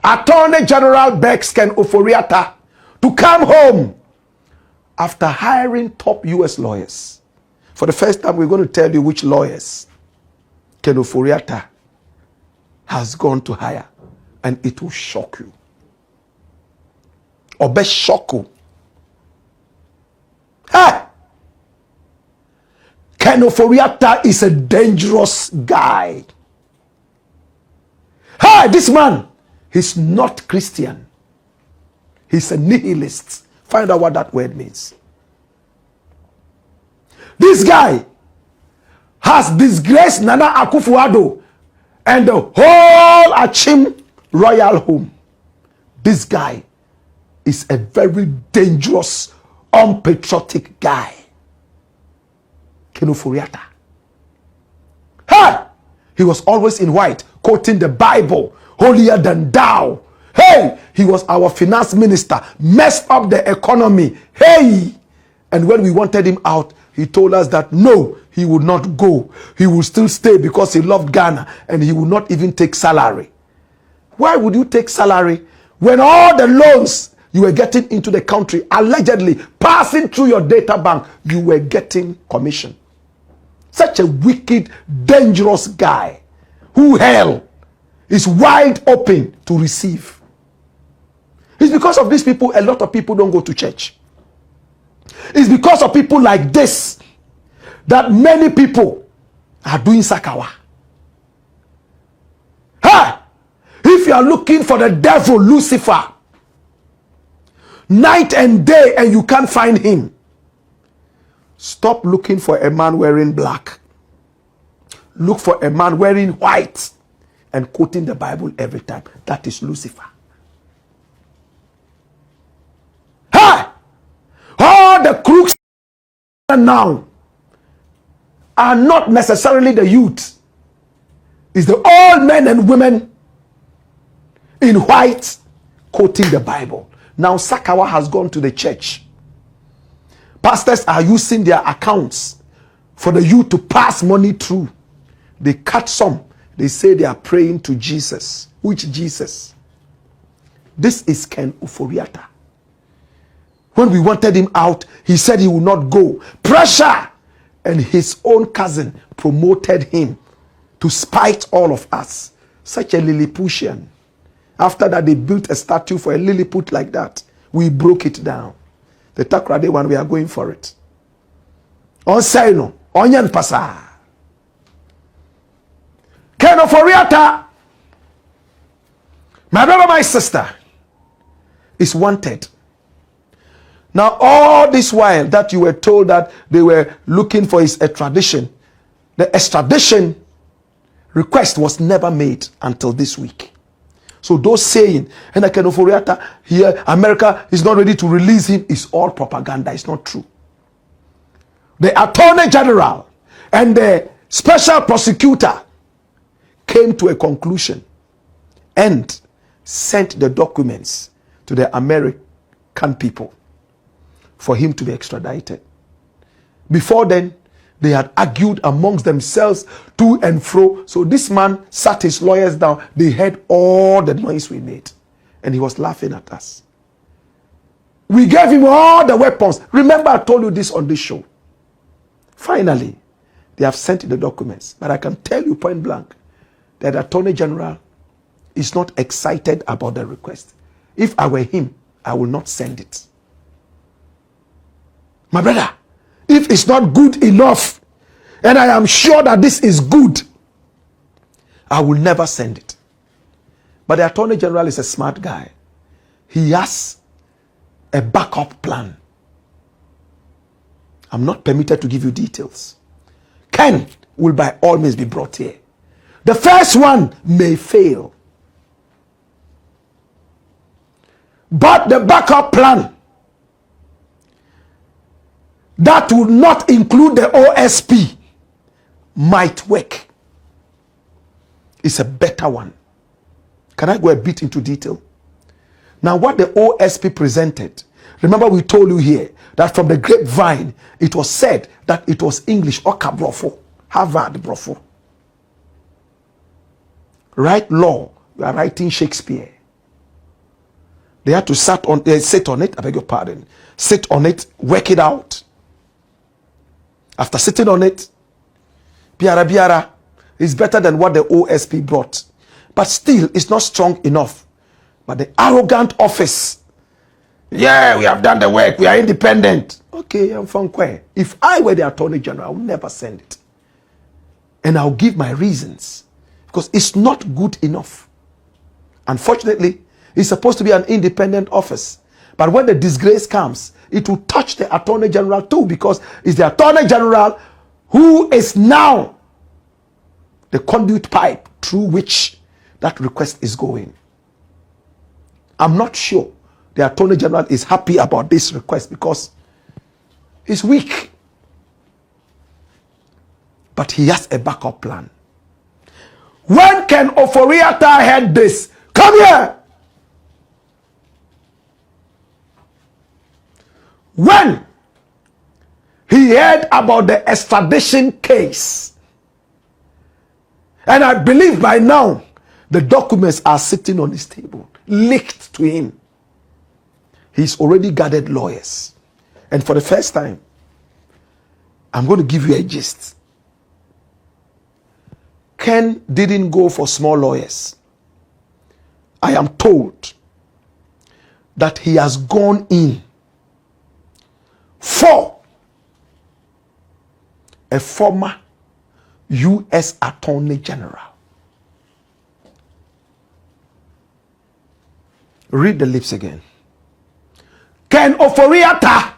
Attorney General begs Ken Ofori Atta to come home after hiring top US lawyers. For the first time, we're going to tell you which lawyers Ken Ofori Atta has gone to hire, and it will shock you. Obe shock you. Hey! Ken Ofori Atta is a dangerous guy. Hey, this man, he's not Christian. He's a nihilist. Find out what that word means. This guy has disgraced Nana Akufo-Addo and the whole Achim royal home. This guy is a very dangerous, unpatriotic guy. Ken Ofori Atta. Hey! He was always in white, quoting the Bible, holier than thou. Hey! He was our finance minister, messed up the economy. Hey! And when we wanted him out, he told us that no, he would not go. He would still stay because he loved Ghana, and he would not even take salary. Why would you take salary when all the loans you were getting into the country, allegedly passing through your data bank, you were getting commission? Such a wicked, dangerous guy who hell is wide open to receive. It's because of these people a lot of people don't go to church. It's because of people like this that many people are doing sakawa. Hey! If you are looking for the devil, Lucifer, night and day, and you can't find him, stop looking for a man wearing black. Look for a man wearing white and quoting the Bible every time. That is Lucifer. Hey! All the crooks now are not necessarily the youth. It's the old men and women in white quoting the Bible. Now Sakawa has gone to the church. Pastors are using their accounts for the youth to pass money through. They cut some. They say they are praying to Jesus. Which Jesus? This is Ken Ofori Atta. When we wanted him out, he said he would not go. Pressure! And his own cousin promoted him to spite all of us. Such a Lilliputian. After that, they built a statue for a Lilliput like that. We broke it down. The Takrade one, we are going for it. On Saino, Onyan Pasa. Ken Ofori Atta, my brother, my sister, is wanted. Now, all this while that you were told that they were looking for his extradition, the extradition request was never made until this week. So those saying, and Ken Ofori Atta here, America is not ready to release him, is all propaganda. It's not true. The Attorney General and the Special Prosecutor came to a conclusion and sent the documents to the American people for him to be extradited. Before then, they had argued amongst themselves to and fro. So this man sat his lawyers down. They heard all the noise we made. And he was laughing at us. We gave him all the weapons. Remember, I told you this on this show. Finally, they have sent the documents. But I can tell you point blank that the Attorney General is not excited about the request. If I were him, I will not send it. My brother, if it's not good enough, and I am sure that this is good, I will never send it. But the Attorney General is a smart guy. He has a backup plan. I'm not permitted to give you details. Ken will by all means be brought here. The first one may fail. But the backup plan that would not include the OSP might work. It's a better one. Can I go a bit into detail? Now, what the OSP presented, remember we told you here that from the grapevine, it was said that it was English, Oka Brofo, Harvard Brofo. Write law, you are writing Shakespeare. They had to sit on it, I beg your pardon, sit on it, work it out. After sitting on it, biara is better than what the OSP brought. But still, it's not strong enough. But the arrogant office, yeah, we have done the work, we are independent. Okay, I'm from Kwe. If I were the Attorney General, I would never send it. And I'll give my reasons. Because it's not good enough. Unfortunately, it's supposed to be an independent office. But when the disgrace comes, it will touch the Attorney General too, because it's the Attorney General who is now the conduit pipe through which that request is going. I'm not sure the Attorney General is happy about this request because it's weak. But he has a backup plan. When can Ofori Atta heard this? Come here! When he heard about the extradition case, and I believe by now the documents are sitting on his table, leaked to him, he's already gathered lawyers. And for the first time, I'm going to give you a gist. Ken didn't go for small lawyers. I am told that he has gone in for a former U.S. Attorney General. Read the lips again. Ken Ofori Atta,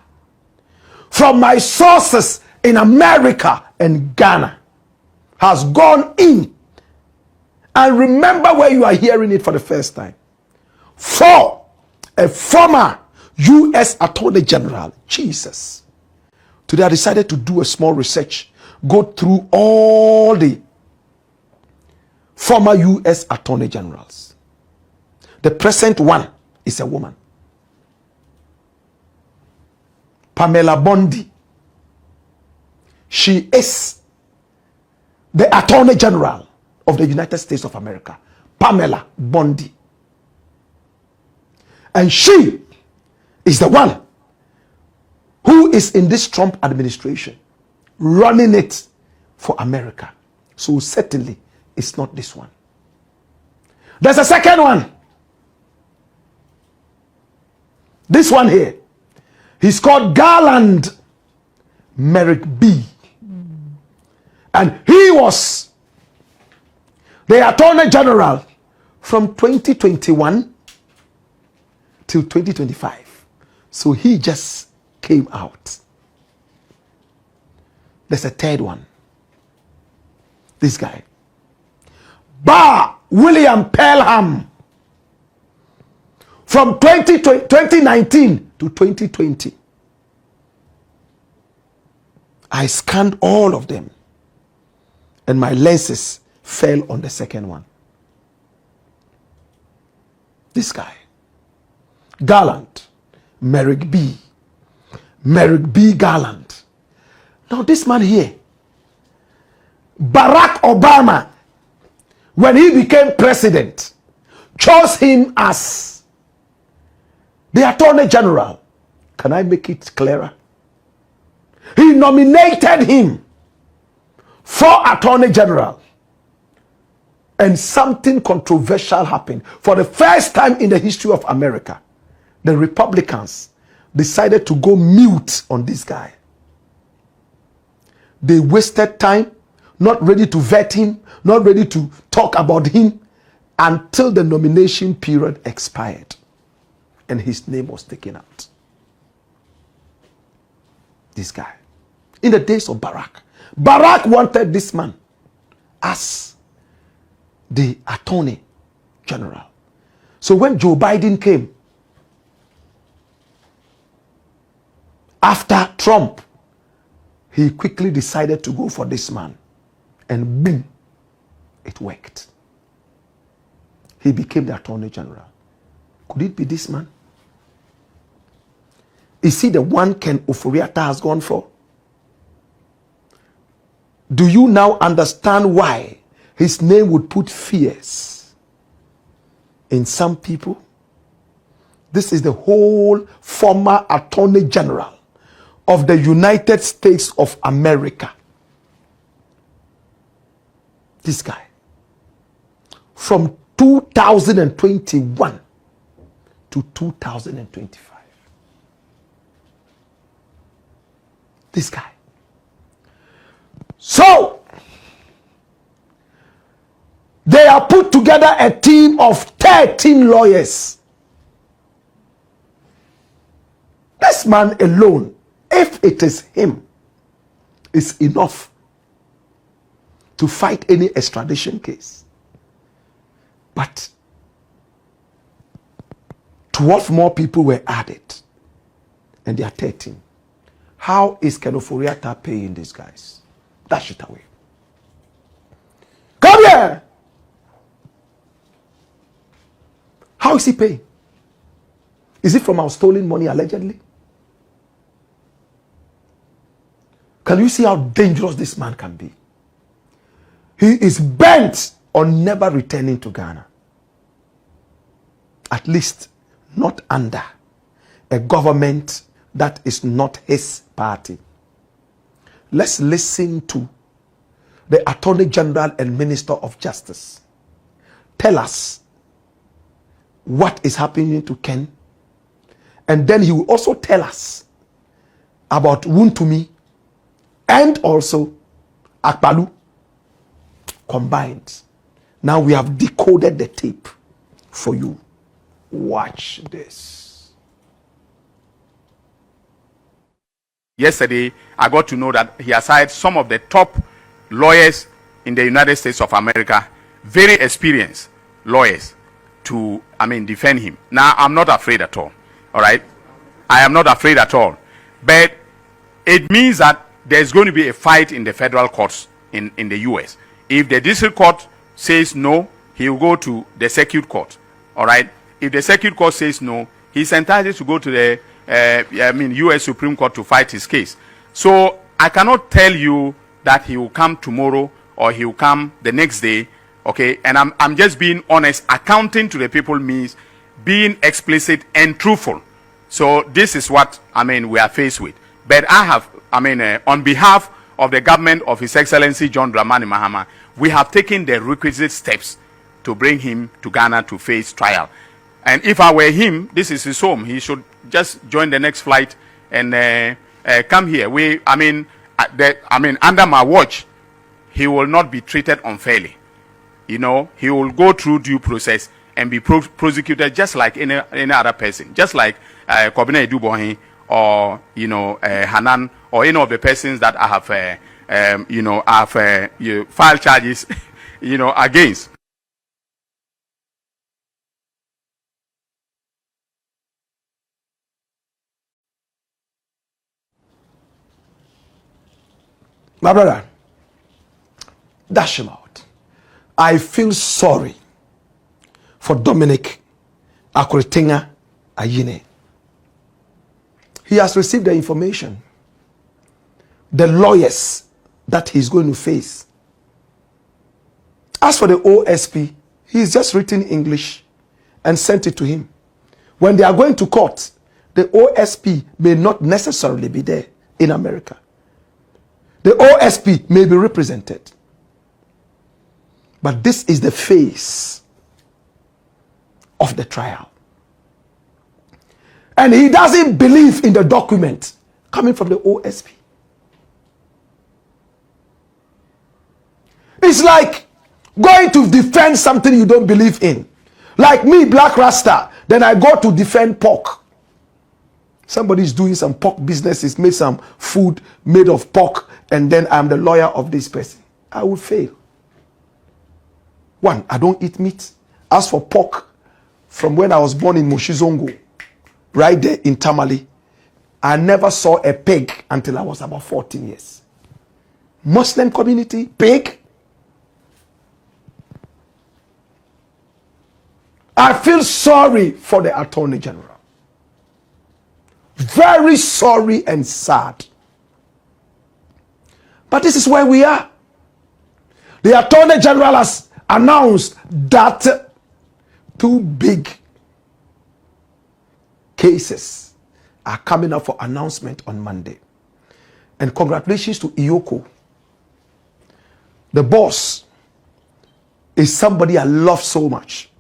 from my sources in America and Ghana, has gone in, and remember where you are hearing it for the first time, for a former U.S. Attorney General. Jesus. Today I decided to do a small research, go through all the former U.S. Attorney Generals. The present one is a woman, Pamela Bondi. She is the Attorney General of the United States of America, Pamela Bondi. And she is the one who is in this Trump administration, running it for America. So certainly it's not this one. There's a second one. This one here. He's called Garland Merrick B. And he was the Attorney General from 2021 till 2025. So he just came out. There's a third one. This guy. Bar William Pelham. From 2019 to 2020. I scanned all of them. And my lenses fell on the second one. This guy. Garland. Merrick B. Merrick B. Garland. Now this man here, Barack Obama, when he became president, chose him as the Attorney General. Can I make it clearer? He nominated him for Attorney General. And something controversial happened. For the first time in the history of America, the Republicans decided to go mute on this guy. They wasted time, not ready to vet him, not ready to talk about him, until the nomination period expired and his name was taken out. This guy. In the days of Barack, Barack wanted this man as the Attorney General. So when Joe Biden came, after Trump, he quickly decided to go for this man. And boom, it worked. He became the Attorney General. Could it be this man? Is he the one Ken Ofori Atta has gone for? Do you now understand why his name would put fears in some people, This is the whole former Attorney General of the United States of America. This guy. From 2021 to 2025. This guy. So, they are put together a team of 13 lawyers. This man alone, if it is him, is enough to fight any extradition case. But 12 more people were added, and they are 13. How is Ofori Atta paying these guys? Dash it away. Come here! How is he paying? Is it from our stolen money, allegedly? Can you see how dangerous this man can be? He is bent on never returning to Ghana. At least not under a government that is not his party. Let's listen to the Attorney General and Minister of Justice tell us what is happening to Ken, and then he will also tell us about Wuntumi and also Akpalu combined. Now we have decoded the tape for you. Watch this. Yesterday, I got to know that he has hired some of the top lawyers in the United States of America, very experienced lawyers, to, defend him. Now, I'm not afraid at all. All right? I am not afraid at all. But it means that there's going to be a fight in the federal courts in the U.S. If the district court says no, he will go to the circuit court. All right? If the circuit court says no, he's entitled to go to the U.S. Supreme Court to fight his case. So I cannot tell you that he will come tomorrow or he will come the next day. Okay? And I'm just being honest. Accounting to the people means being explicit and truthful. So this is what, we are faced with. But I have, on behalf of the government of His Excellency John Dramani Mahama, we have taken the requisite steps to bring him to Ghana to face trial. And if I were him, this is his home. He should just join the next flight and come here. Under my watch, he will not be treated unfairly. He will go through due process and be prosecuted just like any other person. Just like Kobina Edubohin or, Hanan or any of the persons that I have, filed charges, against. My brother, dash him out. I feel sorry for Dominic Akuritinga Ayine. He has received the information, the lawyers that he's going to face. As for the OSP, he's just written English and sent it to him. When they are going to court, the OSP may not necessarily be there in America. The OSP may be represented. But this is the face of the trial. And he doesn't believe in the document coming from the OSP. It's like going to defend something you don't believe in. Like me, Black Rasta, then I go to defend pork. Somebody's doing some pork business, he's made some food made of pork, and then I'm the lawyer of this person. I will fail. One, I don't eat meat. As for pork, from when I was born in Moshizongo, right there in Tamale, I never saw a pig until I was about 14 years. Muslim community, pig. I feel sorry for the Attorney General. Very sorry and sad. But this is where we are. The Attorney General has announced that two big cases are coming up for announcement on Monday. And congratulations to Iyoko. The boss is somebody I love so much.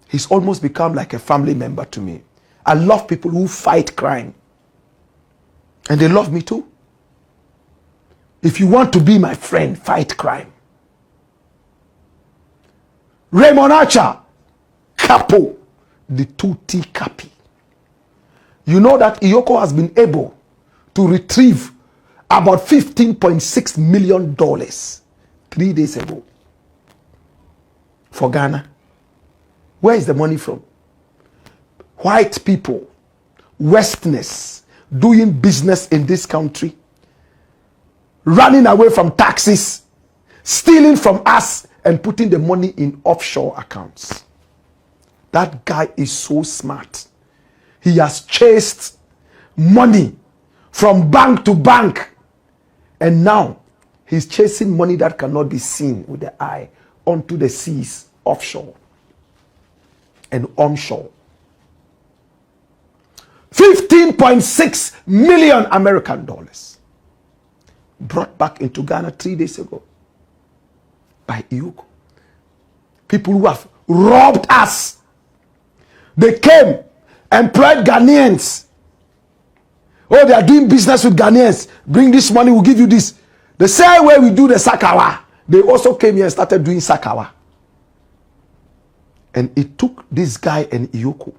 He's almost become like a family member to me. I love people who fight crime. And they love me too. If you want to be my friend, fight crime. Raymond Atta, Capo, the 2T Capi. You know that Iyoko has been able to retrieve about $15.6 million 3 days ago for Ghana. Where is the money from? White people, Westerners, doing business in this country, running away from taxes, stealing from us, and putting the money in offshore accounts. That guy is so smart. He has chased money from bank to bank, and now he's chasing money that cannot be seen with the eye onto the seas, offshore and onshore. 15.6 million American dollars brought back into Ghana 3 days ago by Iyoko. People who have robbed us. They came, employed Ghanaians. Oh, they are doing business with Ghanaians. Bring this money, we'll give you this. The same way we do the Sakawa, they also came here and started doing Sakawa. And it took this guy and Iyoko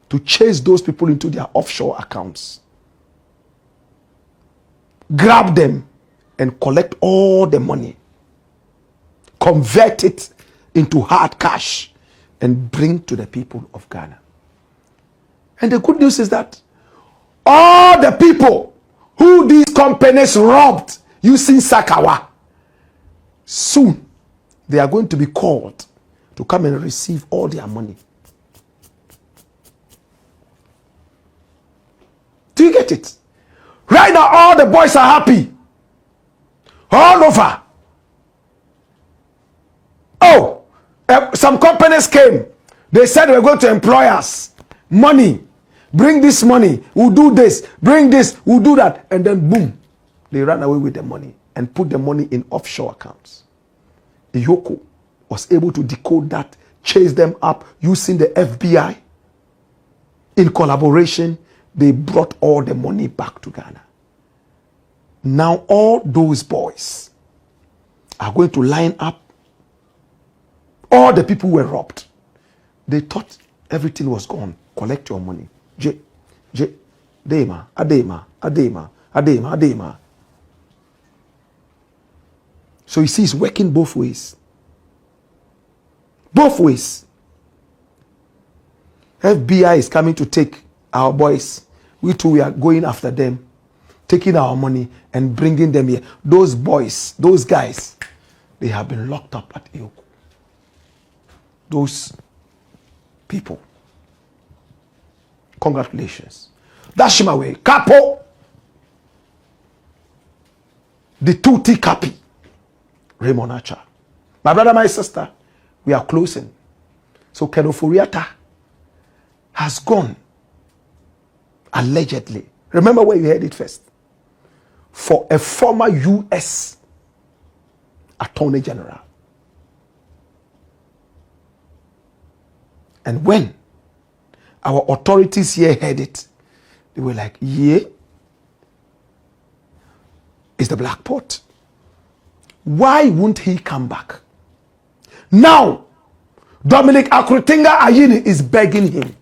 to chase those people into their offshore accounts, grab them and collect all the money, convert it into hard cash and bring to the people of Ghana. And the good news is that all the people who these companies robbed using Sakawa, soon they are going to be called to come and receive all their money. Do you get it? Right now, all the boys are happy. All over. Oh, some companies came. They said we're going to employ us. Money. Bring this money. We'll do this. Bring this. We'll do that. And then boom. They ran away with the money and put the money in offshore accounts. Iyoko was able to decode that, chase them up using the FBI. In collaboration, they brought all the money back to Ghana. Now all those boys are going to line up. All the people were robbed. They thought everything was gone. Collect your money. Adema, Adema, Adema, Adema, Adema. So you see, it's working both ways. Both ways. FBI is coming to take our boys. We too, we are going after them, taking our money and bringing them here. Those boys, those guys, they have been locked up at Iyoko. Those people. Congratulations. That's my way. Capo. The 2T Capi. Raymond Atta. My brother, my sister, we are closing. So Ofori has gone. Allegedly. Remember where you heard it first. For a former U.S. Attorney General. And when our authorities here heard it, they were like, yeah, it's the black pot. Why won't he come back? Now, Dominic Akrutinga Ayini is begging him.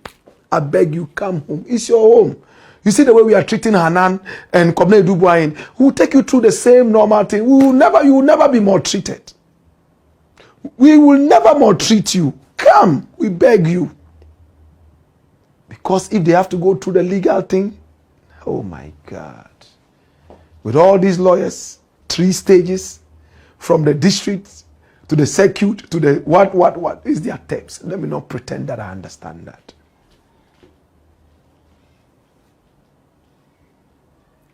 I beg you, come home. It's your home. You see the way we are treating Hanan and Kobne Dubois. We will take you through the same normal thing. You will never be maltreated. We will never maltreat you. Come, we beg you. Because if they have to go through the legal thing, oh my God. With all these lawyers, 3 stages, from the district to the circuit to the what is their terms. Let me not pretend that I understand that.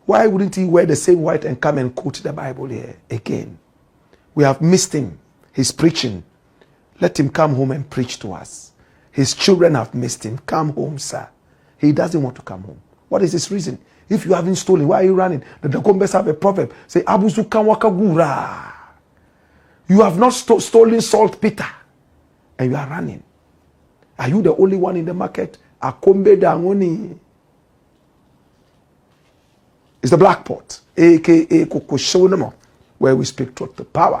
Why wouldn't he wear the same white and come and quote the Bible here again? We have missed him. He's preaching. Let him come home and preach to us. His children have missed him. Come home, sir. He doesn't want to come home. What is his reason? If you haven't stolen, why are you running? The Dagombes have a proverb. Say, Abuzu Kanwakagura. You have not stolen saltpeter. And you are running. Are you the only one in the market? Akombe Dangoni. It's the black pot, aka Kokoshonemo, where we speak truth to power.